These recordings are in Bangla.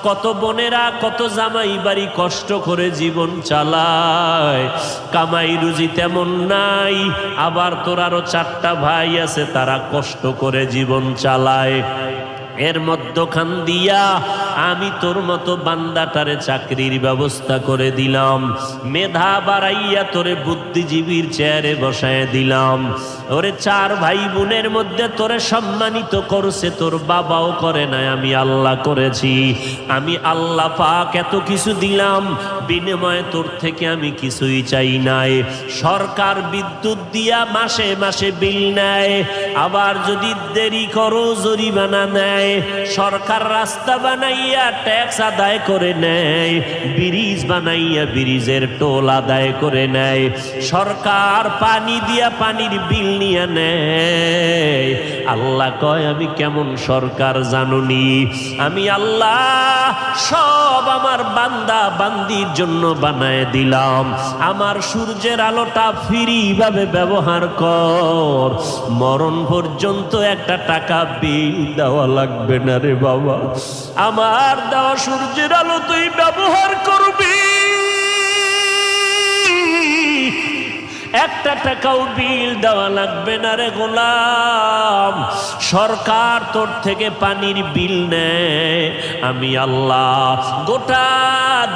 কত বোনেরা কত জামাই বাড়ি কষ্ট করে জীবন চালায়, কামাই রুজি তেমন নাই, আবার তোর আরো 4টা ভাই আছে তারা কষ্ট করে জীবন চালায়। এর মধ্যখান দিয়া আমি তোর মতো বান্দাটারে চাকরির ব্যবস্থা করে দিলাম, মেধা বাড়াইয়া তোরে বুদ্ধিজীবীর চেয়ারে বসায় দিলাম। ওরে 4 ভাই বোনের মধ্যে তোরে সম্মানিত করছে তোর বাবাও করে নাই, আমি আল্লাহ করেছি। আমি আল্লাহ পাক এত কিছু দিলাম, বিনিময়ে তোর থেকে আমি কিছুই চাই নাই। সরকার বিদ্যুৎ দিয়া মাসে মাসে বিল নেয়, আবার যদি দেরি করো জরিমানা নেয়। সরকার রাস্তা বানাইয়া ট্যাক্স আদায় করে নেয়, ব্রিজ বানাইয়া ব্রিজের টোল আদায় করে নেয়। সরকার পানি দিয়া পানির বিল নিয়ে নেয়। আল্লাহ কয় আমি কেমন সরকার জানুনি? আমি আল্লাহ সব আমার বান্দা বান্দির জন্য বানায় দিলাম। আমার সূর্যের আলোটা ফ্রি ভাবে ব্যবহার কর, মরণ পর্যন্ত একটা টাকা বিল দেওয়া লাগবে না রে বাবা। আমার দেওয়া সূর্যের আলো তুই ব্যবহার করবি, একটা টাকাও বিল দেওয়া লাগবে না রে গোলাম। সরকার তোর থেকে পানির বিল নেয়, আমি আল্লাহ গোটা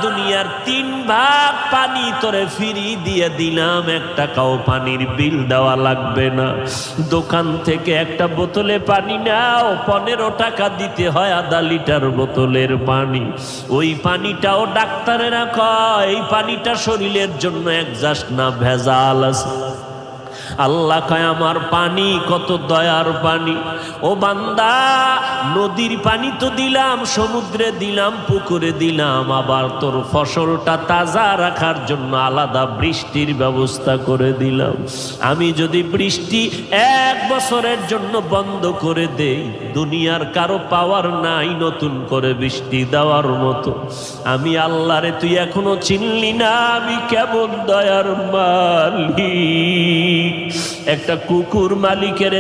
দুনিয়ার 3 ভাগ পানি তোরে ফ্রি দিয়ে দিলাম, একটা টাকাও পানির বিল দেওয়া লাগবে না। দোকান থেকে একটা বোতলে পানি নাও 15 টাকা দিতে হয় আধা লিটার বোতলের পানি। ওই পানিটাও ডাক্তারেরা কয় এই পানিটা শরীরের জন্য একজাস্ট না, ভেজাল আছে। আল্লাহ কয় আমার পানি কত দয়ার পানি। ও বান্দা, নদীর পানি তো দিলাম, সমুদ্রে দিলাম, পুকুরে দিলাম, আবার তোর ফসলটা তাজা রাখার জন্য আলাদা বৃষ্টির ব্যবস্থা করে দিলাম। আমি যদি বৃষ্টি 1 বছরের জন্য বন্ধ করে দেই, দুনিয়ার কারো পাওয়ার নাই নতুন করে বৃষ্টি দেওয়ার মতো। আমি আল্লাহরে তুই এখনো চিনলি না, আমি কেমন দয়ার মালিক। একটা কুকুর মালিকের